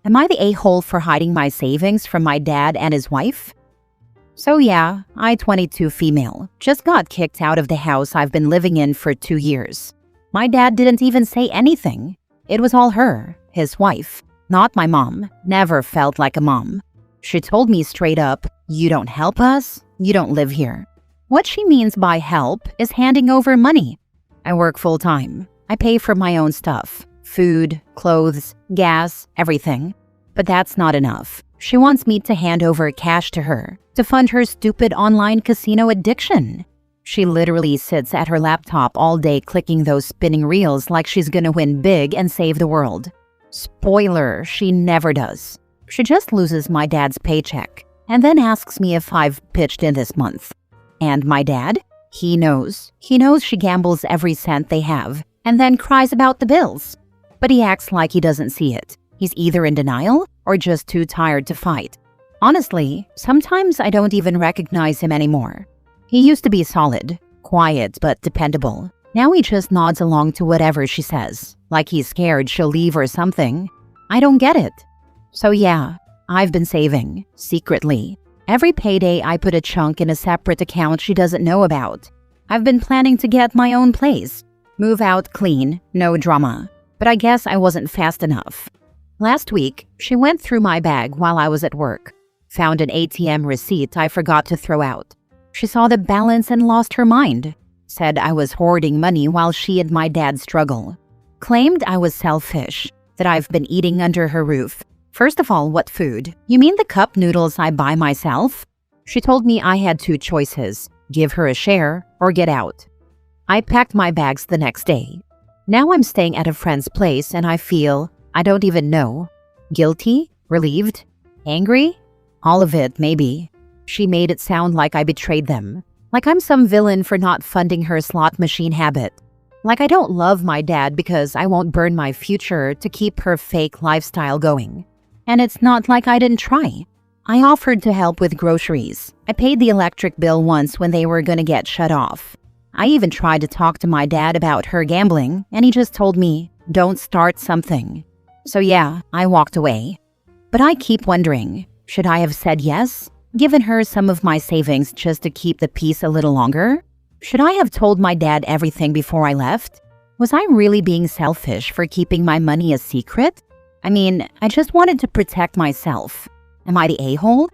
Am I the a-hole for hiding my savings from my dad and his wife? So yeah, I, 22 female, just got kicked out of the house I've been living in for 2 years. My dad didn't even say anything. It was all her, his wife, not my mom. Never felt like a mom. She told me straight up, "You don't help us, you don't live here." What she means by help is handing over money. I work full-time. I pay for my own stuff. Food, clothes, gas, everything. But that's not enough. She wants me to hand over cash to her to fund her stupid online casino addiction. She literally sits at her laptop all day clicking those spinning reels like she's gonna win big and save the world. Spoiler, she never does. She just loses my dad's paycheck and then asks me if I've pitched in this month. And my dad? He knows. He knows she gambles every cent they have and then cries about the bills. But he acts like he doesn't see it. He's either in denial or just too tired to fight. Honestly, sometimes I don't even recognize him anymore. He used to be solid, quiet but dependable. Now he just nods along to whatever she says, like he's scared she'll leave or something. I don't get it. So yeah, I've been saving, secretly. Every payday I put a chunk in a separate account she doesn't know about. I've been planning to get my own place. Move out clean, no drama. But I guess I wasn't fast enough. Last week, she went through my bag while I was at work. Found an ATM receipt I forgot to throw out. She saw the balance and lost her mind. Said I was hoarding money while she and my dad struggle. Claimed I was selfish, that I've been eating under her roof. First of all, what food? You mean the cup noodles I buy myself? She told me I had 2 choices, give her a share or get out. I packed my bags the next day. Now I'm staying at a friend's place and I feel, I don't even know. Guilty? Relieved? Angry? All of it, maybe. She made it sound like I betrayed them. Like I'm some villain for not funding her slot machine habit. Like I don't love my dad because I won't burn my future to keep her fake lifestyle going. And it's not like I didn't try. I offered to help with groceries. I paid the electric bill once when they were gonna get shut off. I even tried to talk to my dad about her gambling, and he just told me, "Don't start something." So yeah, I walked away. But I keep wondering, should I have said yes? Given her some of my savings just to keep the peace a little longer? Should I have told my dad everything before I left? Was I really being selfish for keeping my money a secret? I mean, I just wanted to protect myself. Am I the a-hole?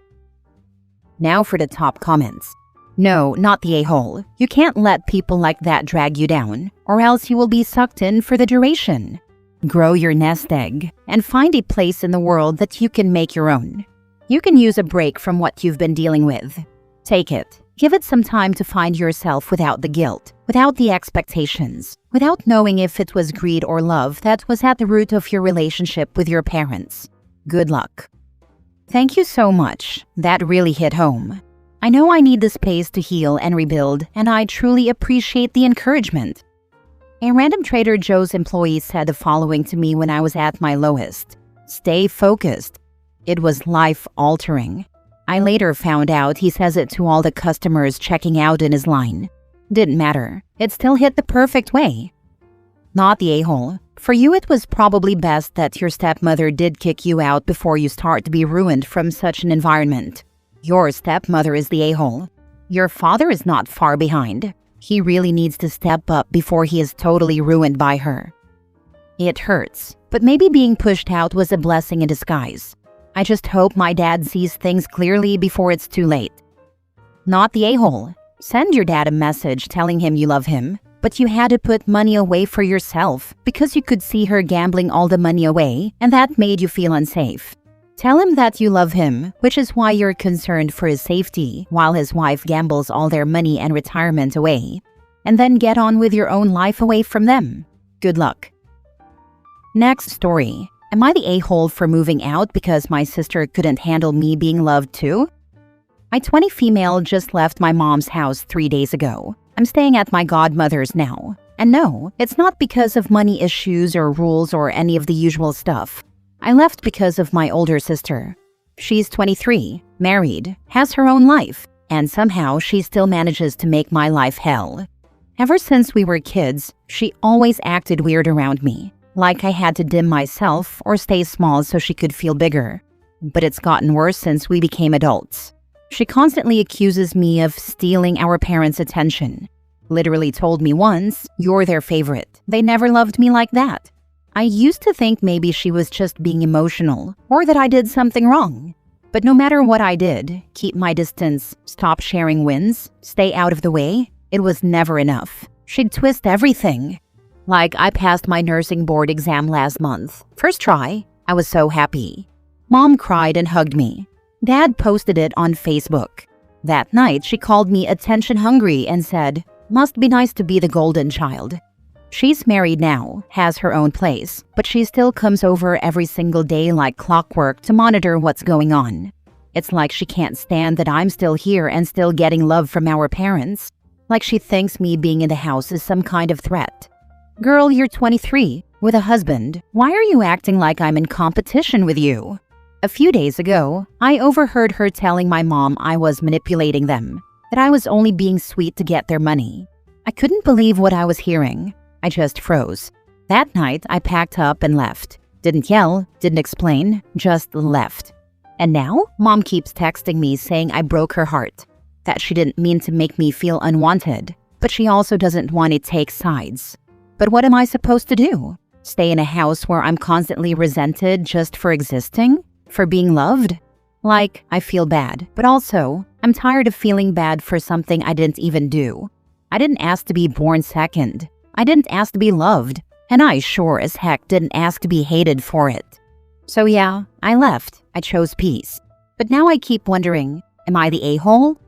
Now for the top comments. No, not the a-hole. You can't let people like that drag you down, or else you will be sucked in for the duration. Grow your nest egg and find a place in the world that you can make your own. You can use a break from what you've been dealing with. Take it. Give it some time to find yourself without the guilt, without the expectations, without knowing if it was greed or love that was at the root of your relationship with your parents. Good luck. Thank you so much. That really hit home. I know I need the space to heal and rebuild, and I truly appreciate the encouragement. A random Trader Joe's employee said the following to me when I was at my lowest. Stay focused. It was life-altering. I later found out he says it to all the customers checking out in his line. Didn't matter. It still hit the perfect way. Not the a-hole. For you, it was probably best that your stepmother did kick you out before you start to be ruined from such an environment. Your stepmother is the a-hole. Your father is not far behind. He really needs to step up before he is totally ruined by her. It hurts, but maybe being pushed out was a blessing in disguise. I just hope my dad sees things clearly before it's too late. Not the a-hole. Send your dad a message telling him you love him, but you had to put money away for yourself because you could see her gambling all the money away and that made you feel unsafe. Tell him that you love him, which is why you're concerned for his safety while his wife gambles all their money and retirement away. And then get on with your own life away from them. Good luck. Next story. Am I the a-hole for moving out because my sister couldn't handle me being loved too? My 20 female just left my mom's house 3 days ago. I'm staying at my godmother's now. And no, it's not because of money issues or rules or any of the usual stuff. I left because of my older sister. She's 23, married, has her own life, and somehow she still manages to make my life hell. Ever since we were kids, she always acted weird around me. Like I had to dim myself or stay small so she could feel bigger. But it's gotten worse since we became adults. She constantly accuses me of stealing our parents' attention. Literally told me once, "You're their favorite. They never loved me like that." I used to think maybe she was just being emotional or that I did something wrong. But no matter what I did, keep my distance, stop sharing wins, stay out of the way, it was never enough. She'd twist everything. Like I passed my nursing board exam last month. First try, I was so happy. Mom cried and hugged me. Dad posted it on Facebook. That night, she called me attention hungry and said, "Must be nice to be the golden child." She's married now, has her own place, but she still comes over every single day like clockwork to monitor what's going on. It's like she can't stand that I'm still here and still getting love from our parents. Like she thinks me being in the house is some kind of threat. Girl, you're 23, with a husband. Why are you acting like I'm in competition with you? A few days ago, I overheard her telling my mom I was manipulating them, that I was only being sweet to get their money. I couldn't believe what I was hearing. I just froze. That night, I packed up and left. Didn't yell, didn't explain, just left. And now, Mom keeps texting me saying I broke her heart, that she didn't mean to make me feel unwanted, but she also doesn't want to take sides. But what am I supposed to do? Stay in a house where I'm constantly resented just for existing? For being loved? Like, I feel bad, but also, I'm tired of feeling bad for something I didn't even do. I didn't ask to be born second. I didn't ask to be loved, and I sure as heck didn't ask to be hated for it. So yeah, I left. I chose peace. But now I keep wondering, am I the a-hole?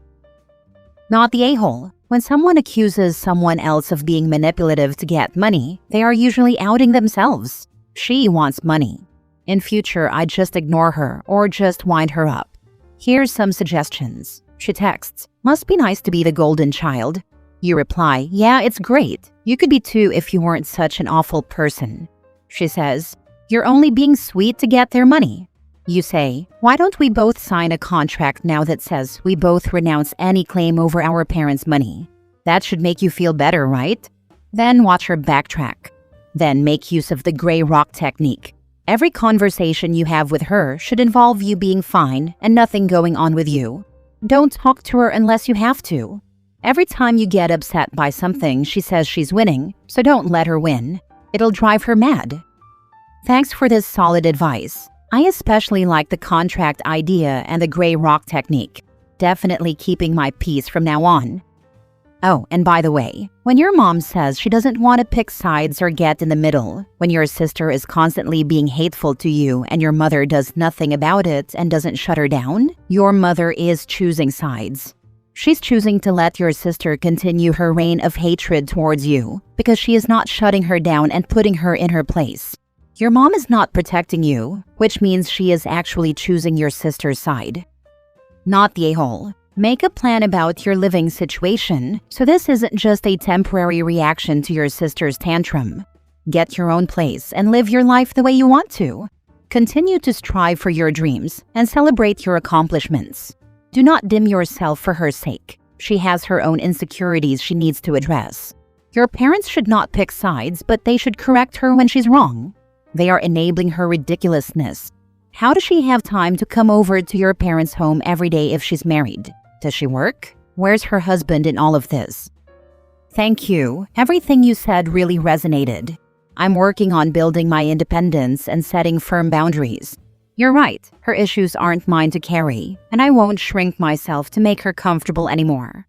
Not the a-hole. When someone accuses someone else of being manipulative to get money, they are usually outing themselves. She wants money. In future, I'd just ignore her or just wind her up. Here's some suggestions. She texts, "Must be nice to be the golden child." You reply, "Yeah, it's great. You could be too if you weren't such an awful person." She says, "You're only being sweet to get their money." You say, "Why don't we both sign a contract now that says we both renounce any claim over our parents' money? That should make you feel better, right?" Then watch her backtrack. Then make use of the gray rock technique. Every conversation you have with her should involve you being fine and nothing going on with you. Don't talk to her unless you have to. Every time you get upset by something, she says she's winning, so don't let her win. It'll drive her mad. Thanks for this solid advice. I especially like the contract idea and the gray rock technique. Definitely keeping my peace from now on. Oh, and by the way, when your mom says she doesn't want to pick sides or get in the middle, when your sister is constantly being hateful to you and your mother does nothing about it and doesn't shut her down, your mother is choosing sides. She's choosing to let your sister continue her reign of hatred towards you because she is not shutting her down and putting her in her place. Your mom is not protecting you, which means she is actually choosing your sister's side. Not the a-hole. Make a plan about your living situation, so this isn't just a temporary reaction to your sister's tantrum. Get your own place and live your life the way you want to. Continue to strive for your dreams and celebrate your accomplishments. Do not dim yourself for her sake. She has her own insecurities she needs to address. Your parents should not pick sides, but they should correct her when she's wrong. They are enabling her ridiculousness. How does she have time to come over to your parents' home every day if she's married? Does she work? Where's her husband in all of this? Thank you. Everything you said really resonated. I'm working on building my independence and setting firm boundaries. You're right, her issues aren't mine to carry, and I won't shrink myself to make her comfortable anymore.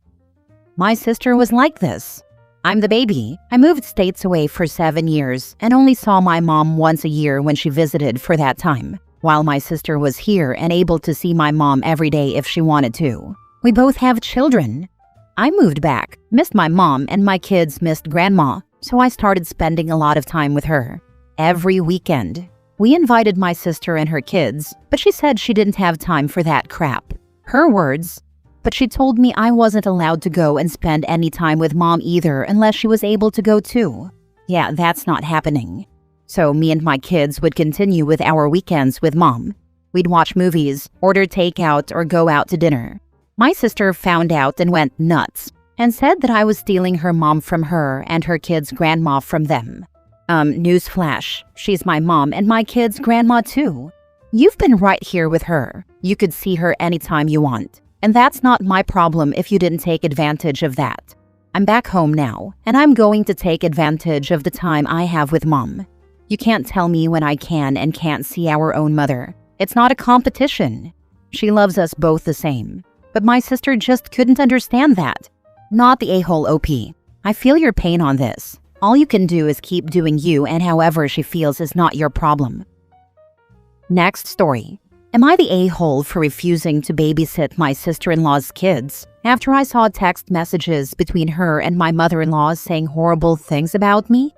My sister was like this. I'm the baby. I moved states away for 7 years and only saw my mom once a year when she visited for that time, while my sister was here and able to see my mom every day if she wanted to. We both have children. I moved back, missed my mom, and my kids missed grandma, so I started spending a lot of time with her. Every weekend. We invited my sister and her kids, but she said she didn't have time for that crap. Her words. But she told me I wasn't allowed to go and spend any time with mom either unless she was able to go too. Yeah, that's not happening. So me and my kids would continue with our weekends with mom. We'd watch movies, order takeout, or go out to dinner. My sister found out and went nuts and said that I was stealing her mom from her and her kids' grandma from them. Newsflash. She's my mom and my kid's grandma too. You've been right here with her. You could see her anytime you want. And that's not my problem if you didn't take advantage of that. I'm back home now, and I'm going to take advantage of the time I have with Mom. You can't tell me when I can and can't see our own mother. It's not a competition. She loves us both the same. But my sister just couldn't understand that. Not the a-hole OP. I feel your pain on this. All you can do is keep doing you, and however she feels is not your problem. Next story. Am I the a-hole for refusing to babysit my sister-in-law's kids after I saw text messages between her and my mother-in-law saying horrible things about me?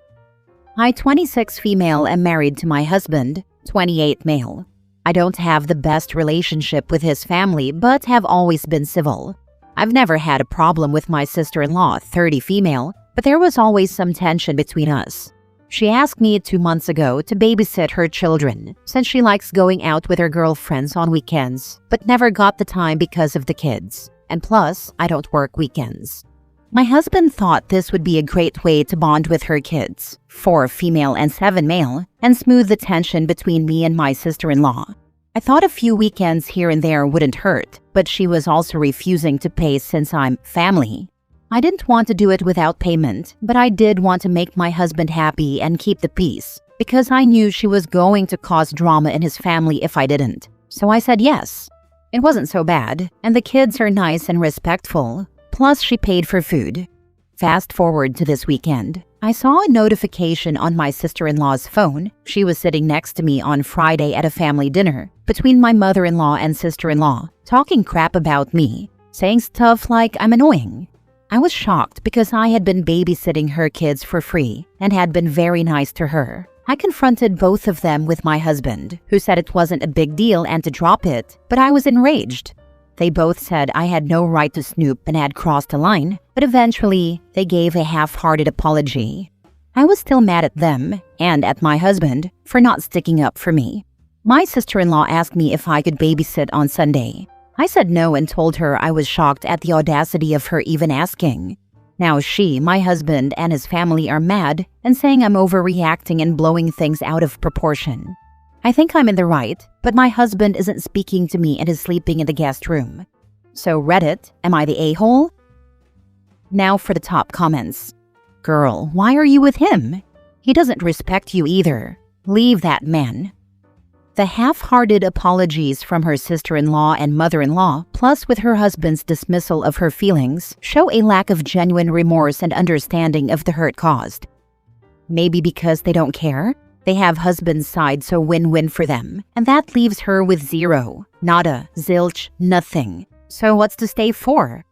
I, 26 female, am married to my husband, 28 male. I don't have the best relationship with his family, but have always been civil. I've never had a problem with my sister-in-law, 30 female, but there was always some tension between us. She asked me 2 months ago to babysit her children, since she likes going out with her girlfriends on weekends, but never got the time because of the kids. And plus, I don't work weekends. My husband thought this would be a great way to bond with her kids, 4 female and 7 male, and smooth the tension between me and my sister-in-law. I thought a few weekends here and there wouldn't hurt, but she was also refusing to pay since I'm family. I didn't want to do it without payment, but I did want to make my husband happy and keep the peace, because I knew she was going to cause drama in his family if I didn't. So I said yes. It wasn't so bad, and the kids are nice and respectful. Plus, she paid for food. Fast forward to this weekend. I saw a notification on my sister-in-law's phone. She was sitting next to me on Friday at a family dinner between my mother-in-law and sister-in-law, talking crap about me, saying stuff like I'm annoying. I was shocked because I had been babysitting her kids for free and had been very nice to her. I confronted both of them with my husband, who said it wasn't a big deal and to drop it, but I was enraged. They both said I had no right to snoop and had crossed a line, but eventually they gave a half-hearted apology. I was still mad at them and at my husband for not sticking up for me. My sister-in-law asked me if I could babysit on Sunday. I said no and told her I was shocked at the audacity of her even asking. Now she, my husband, and his family are mad and saying I'm overreacting and blowing things out of proportion. I think I'm in the right, but my husband isn't speaking to me and is sleeping in the guest room. So Reddit, am I the a-hole? Now for the top comments. Girl, why are you with him? He doesn't respect you either. Leave that man. The half-hearted apologies from her sister-in-law and mother-in-law, plus with her husband's dismissal of her feelings, show a lack of genuine remorse and understanding of the hurt caused. Maybe because they don't care? They have husband's side, so win-win for them. And that leaves her with zero. Nada, zilch, nothing. So what's to stay for?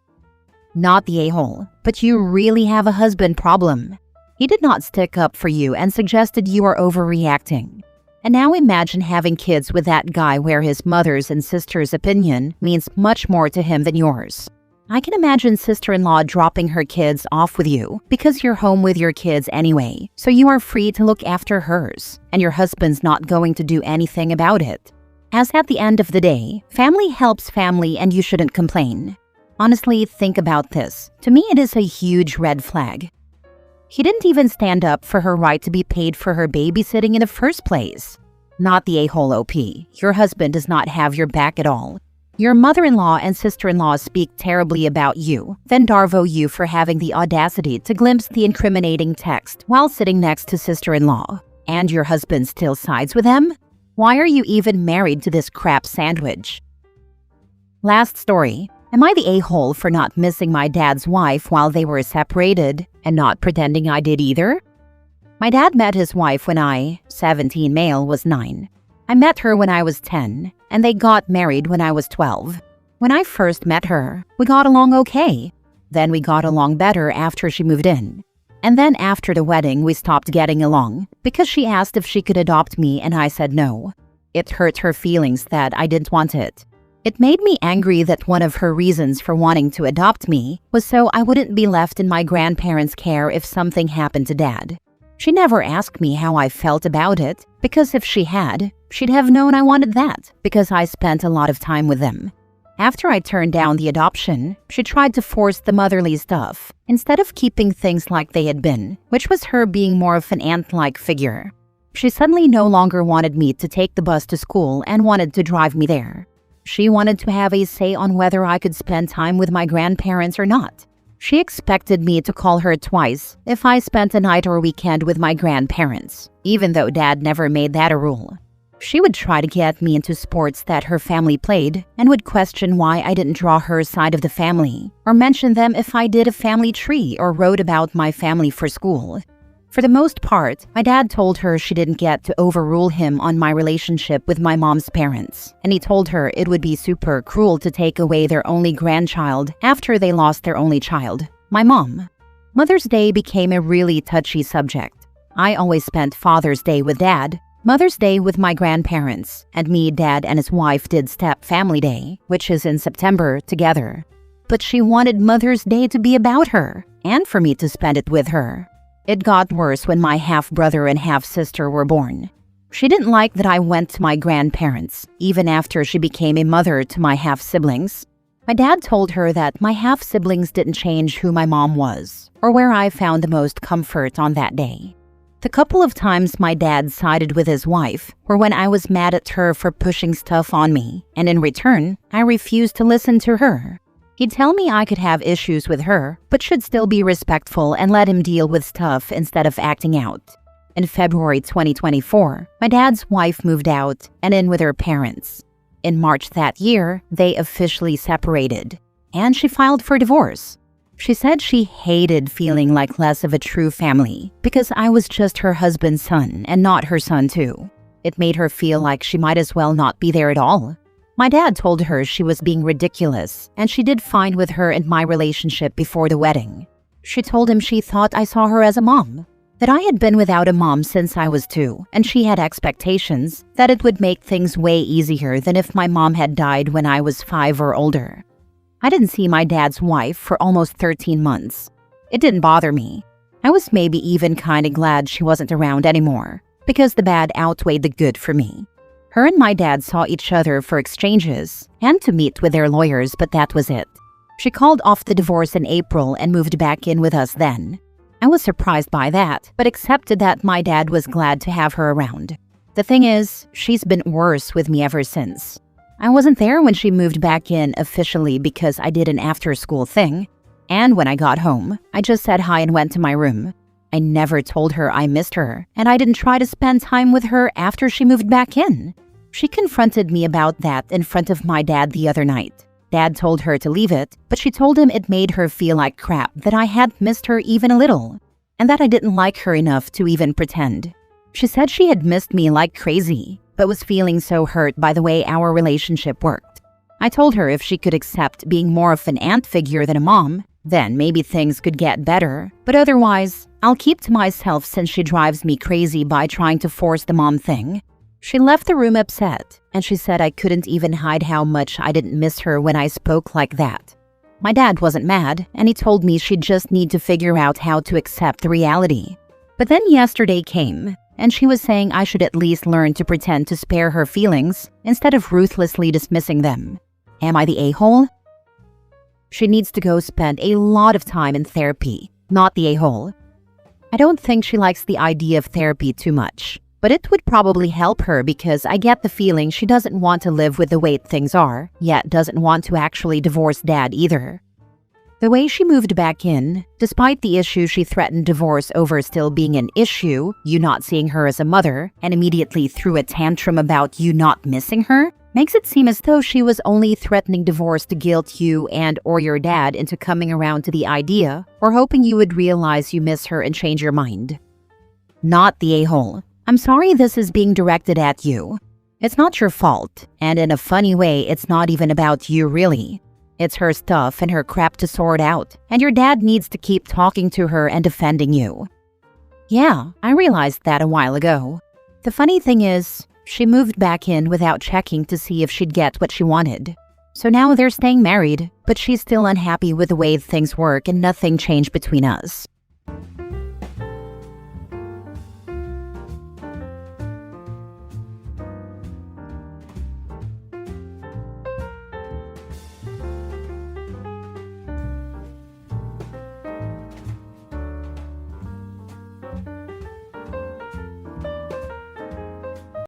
Not the a-hole, but you really have a husband problem. He did not stick up for you and suggested you are overreacting. And now imagine having kids with that guy where his mother's and sister's opinion means much more to him than yours. I can imagine sister-in-law dropping her kids off with you because you're home with your kids anyway, so you are free to look after hers, and your husband's not going to do anything about it. As at the end of the day, family helps family and you shouldn't complain. Honestly, think about this. To me, it is a huge red flag. He didn't even stand up for her right to be paid for her babysitting in the first place. Not the a-hole OP. Your husband does not have your back at all. Your mother-in-law and sister-in-law speak terribly about you, then darvo you for having the audacity to glimpse the incriminating text while sitting next to sister-in-law. And your husband still sides with them? Why are you even married to this crap sandwich? Last story. Am I the a-hole for not missing my dad's wife while they were separated and not pretending I did either? My dad met his wife when I, 17 male, was 9. I met her when I was 10, and they got married when I was 12. When I first met her, we got along okay. Then we got along better after she moved in. And then after the wedding, we stopped getting along because she asked if she could adopt me and I said no. It hurt her feelings that I didn't want it. It made me angry that one of her reasons for wanting to adopt me was so I wouldn't be left in my grandparents' care if something happened to Dad. She never asked me how I felt about it, because if she had, she'd have known I wanted that because I spent a lot of time with them. After I turned down the adoption, she tried to force the motherly stuff instead of keeping things like they had been, which was her being more of an aunt-like figure. She suddenly no longer wanted me to take the bus to school and wanted to drive me there. She wanted to have a say on whether I could spend time with my grandparents or not. She expected me to call her twice if I spent a night or weekend with my grandparents, even though Dad never made that a rule. She would try to get me into sports that her family played and would question why I didn't draw her side of the family or mention them if I did a family tree or wrote about my family for school. For the most part, my dad told her she didn't get to overrule him on my relationship with my mom's parents, and he told her it would be super cruel to take away their only grandchild after they lost their only child, my mom. Mother's Day became a really touchy subject. I always spent Father's Day with Dad, Mother's Day with my grandparents, and me, Dad, and his wife did Step Family Day, which is in September, together. But she wanted Mother's Day to be about her, and for me to spend it with her. It got worse when my half-brother and half-sister were born. She didn't like that I went to my grandparents, even after she became a mother to my half-siblings. My dad told her that my half-siblings didn't change who my mom was, or where I found the most comfort on that day. The couple of times my dad sided with his wife were when I was mad at her for pushing stuff on me, and in return, I refused to listen to her. He'd tell me I could have issues with her, but should still be respectful and let him deal with stuff instead of acting out. In February 2024, my dad's wife moved out and in with her parents. In March that year, they officially separated, and she filed for divorce. She said she hated feeling like less of a true family because I was just her husband's son and not her son too. It made her feel like she might as well not be there at all. My dad told her she was being ridiculous, and she did fine with her and my relationship before the wedding. She told him she thought I saw her as a mom, that I had been without a mom since I was 2, and she had expectations that it would make things way easier than if my mom had died when I was 5 or older. I didn't see my dad's wife for almost 13 months. It didn't bother me. I was maybe even kinda glad she wasn't around anymore, because the bad outweighed the good for me. Her and my dad saw each other for exchanges and to meet with their lawyers, but that was it. She called off the divorce in April and moved back in with us then. I was surprised by that, but accepted that my dad was glad to have her around. The thing is, she's been worse with me ever since. I wasn't there when she moved back in officially because I did an after-school thing, and when I got home, I just said hi and went to my room. I never told her I missed her, and I didn't try to spend time with her after she moved back in. She confronted me about that in front of my dad the other night. Dad told her to leave it, but she told him it made her feel like crap that I hadn't missed her even a little, and that I didn't like her enough to even pretend. She said she had missed me like crazy, but was feeling so hurt by the way our relationship worked. I told her if she could accept being more of an aunt figure than a mom, then maybe things could get better, but otherwise, I'll keep to myself since she drives me crazy by trying to force the mom thing. She left the room upset, and she said I couldn't even hide how much I didn't miss her when I spoke like that. My dad wasn't mad, and he told me she'd just need to figure out how to accept the reality. But then yesterday came, and she was saying I should at least learn to pretend to spare her feelings instead of ruthlessly dismissing them. Am I the a-hole? She needs to go spend a lot of time in therapy, not the a-hole. I don't think she likes the idea of therapy too much, but it would probably help her because I get the feeling she doesn't want to live with the way things are, yet doesn't want to actually divorce Dad either. The way she moved back in, despite the issue she threatened divorce over still being an issue, you not seeing her as a mother, and immediately threw a tantrum about you not missing her, makes it seem as though she was only threatening divorce to guilt you and or your dad into coming around to the idea, or hoping you would realize you miss her and change your mind. Not the a-hole. I'm sorry this is being directed at you. It's not your fault, and in a funny way, it's not even about you really. It's her stuff and her crap to sort out, and your dad needs to keep talking to her and defending you. Yeah, I realized that a while ago. The funny thing is, she moved back in without checking to see if she'd get what she wanted. So now they're staying married, but she's still unhappy with the way things work and nothing changed between us.